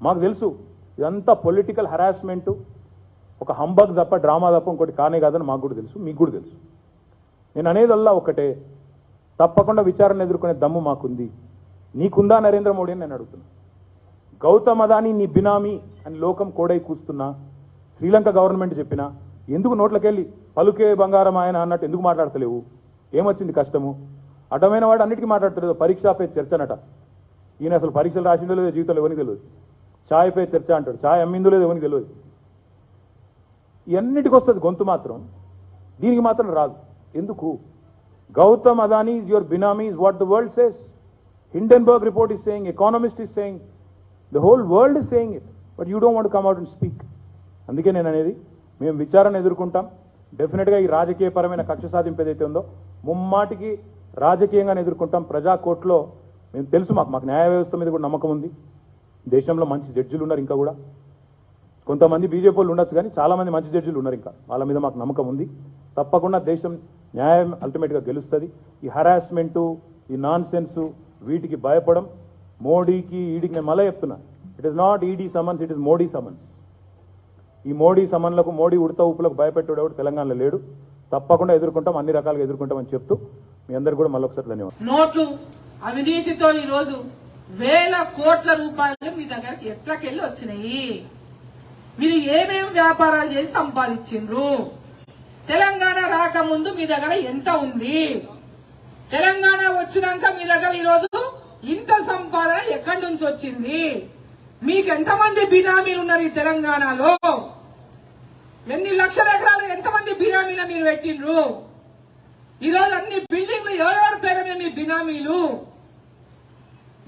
మాకు తెలుసు ఇదంతా పొలిటికల్ హరాస్మెంట్, ఒక హంబగ్ తప్ప డ్రామా తప్ప ఇంకోటి కానే కాదని మాకు కూడా తెలుసు, మీకు కూడా తెలుసు. నేను అనేదల్లా ఒకటే, తప్పకుండా విచారణ ఎదుర్కొనే దమ్ము మాకుంది. నీకుందా నరేంద్ర మోడీ అని నేను అడుగుతున్నా. గౌతమ్ అదానీ నీ బినామీ అని లోకం కోడై కూస్తున్నా, శ్రీలంక గవర్నమెంట్ చెప్పినా ఎందుకు నోట్లకెళ్ళి పలుకే బంగారం ఆయన అన్నట్టు ఎందుకు మాట్లాడతలేవు? ఏమొచ్చింది కష్టము? అడ్డమైన వాడు అన్నిటికీ మాట్లాడతలేదు. పరీక్ష పే చర్చనట. ఈయన అసలు పరీక్షలు రాసిందో లేదో జీవితంలో ఎవరికి తెలియదు. ఛాయ్ పే చర్చ అంటాడు, ఛాయ్ అమ్మిందో లేదో ఎవరికి తెలియదు. ఇవన్నిటికి వస్తుంది గొంతు, మాత్రం దీనికి మాత్రం రాదు. ఎందుకు? Gautam Adani is your binami is what the world says. Hindenburg report is saying, Economist is saying, the whole world is saying it, but you don't want to come out and speak. అందుకే నేను అనేది, మేము విచారణ ఎదుర్కొంటాం. డెఫినెట్గా ఈ రాజకీయపరమైన కక్ష సాధింపు ఏదైతే ఉందో ముమ్మాటికి రాజకీయంగానే ఎదుర్కొంటాం. ప్రజా కోర్టులో మేము తెలుసు, మాకు న్యాయ వ్యవస్థ మీద కూడా నమ్మకం ఉంది. దేశంలో మంచి జడ్జిలు ఉన్నారు, ఇంకా కూడా కొంతమంది బీజేపీ వాళ్ళు ఉండొచ్చు, కానీ చాలామంది మంచి జడ్జిలు ఉన్నారు, ఇంకా వాళ్ళ మీద మాకు నమ్మకం ఉంది. తప్పకుండా దేశం న్యాయం అల్టిమేట్గా గెలుస్తుంది. ఈ హరాస్మెంటు, ఈ నాన్ సెన్సు, వీటికి భయపడం మోడీకి ఈడీకి నేను మళ్ళీ చెప్తున్నా, it is not ED summons, it is Modi summons. ఈ మోడీ సమన్లకు, మోడీ ఉడత ఊపులకు భయపెట్టాడు ఎవడు తెలంగాణలో లేడు. తప్పకుండా ఎదుర్కొంటాం, అన్ని రకాలుగా ఎదుర్కొంటామని చెప్తూ మీ అందరు కూడా మళ్ళీ ఒకసారి ధన్యవాదాలు. నోట్లు అవినీతితో ఈ రోజు వేల కోట్ల రూపాయలు మీ దగ్గరికి ఎట్లకెళ్ళి వచ్చినాయి? మీరు ఏమేమి వ్యాపారాలు చేసి సంపాదించిండ్రు? తెలంగాణ రాకముందు మీ దగ్గర ఎంత ఉంది? తెలంగాణ వచ్చినాక మీ దగ్గర ఈరోజు ఇంత సంపాదన ఎక్కడి నుంచి వచ్చింది? మీకు ఎంతమంది బినామీలు ఉన్నారు ఈ తెలంగాణలో? ఎన్ని లక్షల ఎకరాలు ఎంతమంది బినామీలు మీరు పెట్టిండ్రు? ఈరోజు అన్ని బిల్డింగ్లు ఎవరెవరి పేరు మీద మీ బినామీలు?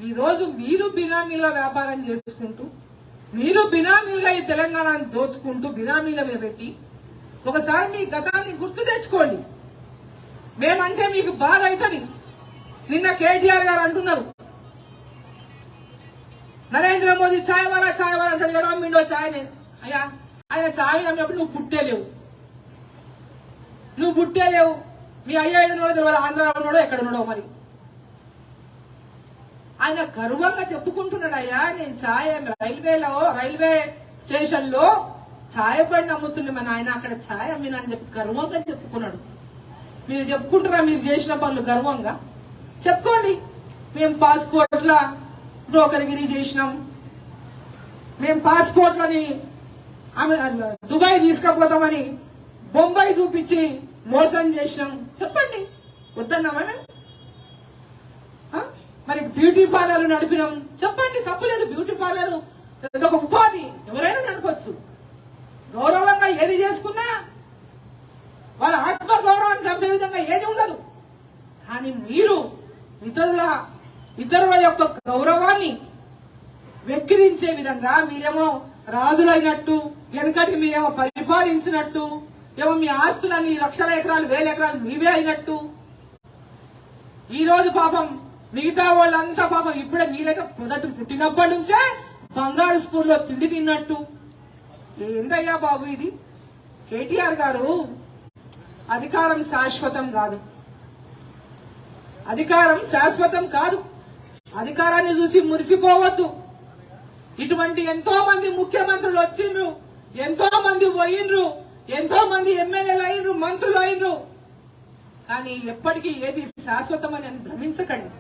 ఈరోజు మీరు బినామీల వ్యాపారం చేసుకుంటూ, మీరు బినామీలుగా ఈ తెలంగాణను దోచుకుంటూ బినామీల మీద పెట్టి, ఒకసారి మీ గతాన్ని గుర్తు తెచ్చుకోండి. మేమంటే మీకు బాధ అవుతుంది. నిన్న కేటీఆర్ గారు అంటున్నారు, నరేంద్ర మోదీ ఛాయ్ వాలా అంటాడు కదా, మిండో ఛాయ్. అయ్యా, ఆయన ఛాయ్ అమ్మినప్పుడు నువ్వు పుట్టేలేవు. మీ అయ్యాడు నోడో తెలియదు, ఆంధ్రాలో ఉన్నాడో ఎక్కడ ఉన్నాడో మరి. ఆయన గర్వంగా చెప్పుకుంటున్నాడు, అయ్యా నేను ఛాయ్ రైల్వే స్టేషన్ లో ఛాయ్ బండి అమ్ముతుంది మన ఆయన, అక్కడ ఛాయ్ అమ్మినా అని చెప్పి గర్వంగా చెప్పుకున్నాడు. మీరు చెప్పుకుంటారా మీరు చేసిన పనులు గర్వంగా? చెప్పుకోండి. మేము పాస్పోర్ట్ల బ్రోకర్గిరి చేసినాం, మేము పాస్పోర్ట్లని దుబాయ్ తీసుకుపోతామని బొంబాయి చూపించి మోసం చేసినాం, చెప్పండి. వద్దన్నామా మేము? మరి బ్యూటీ పార్లర్ నడిపినాం, చెప్పండి. తప్పులేదు, బ్యూటీ పార్లర్ ఒక ఉపాధి, ఎవరైనా నడపచ్చు. గౌరవంగా ఏది చేసుకున్నా వాళ్ళ ఆత్మ గౌరవాన్ని చంపే విధంగా ఏది ఉండదు. కానీ మీరు ఇతరుల యొక్క గౌరవాన్ని వెక్కిరించే విధంగా, మీరేమో రాజులైనట్టు, వెనకటికి మీరేమో పరిపాలించినట్టు, ఏమో మీ ఆస్తులని లక్షల ఎకరాలు వేల ఎకరాలు మీవే అయినట్టు, ఈ రోజు పాపం మిగతా వాళ్ళంతా పాపం ఇప్పుడే మీరైతే మొదటి పుట్టినప్పటి నుంచే బంగారు స్పూన్లో తిండి తిన్నట్టు. ఏందయ్యా బాబు ఇది? కేటీఆర్ గారు, అధికారం శాశ్వతం కాదు. అధికారాన్ని చూసి మురిసిపోవద్దు. ఇటువంటి ఎంతో మంది ముఖ్యమంత్రులు వచ్చిండ్రు, ఎంతో మంది పోయిండ్రు, ఎంతో మంది ఎమ్మెల్యేలు అయినరు, మంత్రులు అయినరు. కానీ ఎప్పటికీ ఏది శాశ్వతమని అని భ్రమించకండి.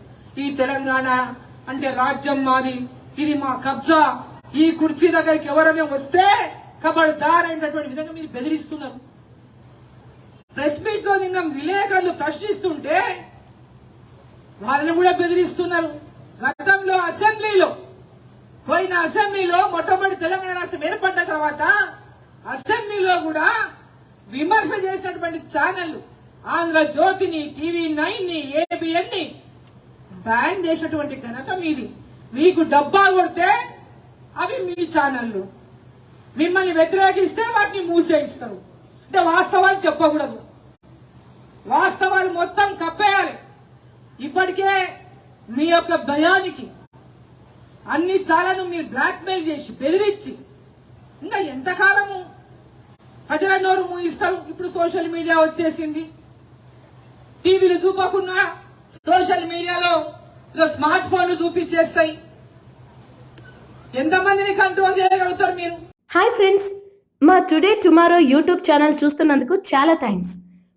ఈ తెలంగాణ అంటే రాజ్యం మాది, ఇది మా కబ్జా, ఈ కుర్చీ దగ్గరికి ఎవరైనా వస్తే ఖబర్దార్ అయినటువంటి విధంగా మీరు బెదిరిస్తున్నారు. ప్రెస్ మీట్ లో నిన్న విలేకరులు ప్రశ్నిస్తుంటే వాళ్ళని కూడా బెదిరిస్తున్నారు. గతంలో పోయిన అసెంబ్లీలో మొట్టమొదటి తెలంగాణ రాష్ట్రం ఏర్పడ్డ తర్వాత అసెంబ్లీలో కూడా విమర్శ చేసినటువంటి ఛానళ్లు ఆంధ్రజ్యోతిని, TV9 ని, ABN ని బ్యాన్ చేసినటువంటి ఘనత మీది. మీకు డబ్బా కొడితే అవి మీ ఛానళ్లు, మిమ్మల్ని వ్యతిరేకిస్తే వాటిని మూసేయిస్తారు. అంటే వాస్తవాలు చెప్పకూడదు, వాస్తవాలు మొత్తం కప్పేయాలి. ఇప్పటికే మీ యొక్క భయానికి అన్ని చాలను మీరు బ్లాక్మెయిల్ చేసి బెదిరించి ఇంకా ఎంతకాలము ప్రజల నోరు మూయిస్తారు? ఇప్పుడు సోషల్ మీడియా వచ్చేసింది. టీవీలు చూపకుండా సోషల్ మీడియాలో స్మార్ట్ ఫోన్లు చూపించేస్తాయి. ఎంతమందిని కంట్రోల్ చేయగలుగుతారు మీరు? హాయ్ ఫ్రెండ్స్, మా టుడే టుమారో యూట్యూబ్ ఛానల్ చూస్తున్నందుకు చాలా థ్యాంక్స్.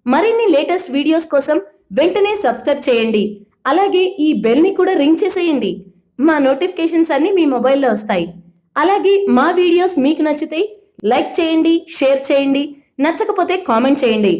మరిన్ని లేటెస్ట్ వీడియోస్ కోసం వెంటనే సబ్స్క్రైబ్ చేయండి. అలాగే ఈ బెల్ ని కూడా రింగ్ చేసేయండి. మా నోటిఫికేషన్స్ అన్ని మీ మొబైల్లో వస్తాయి. అలాగే మా వీడియోస్ మీకు నచ్చితే లైక్ చేయండి, షేర్ చేయండి, నచ్చకపోతే కామెంట్ చేయండి.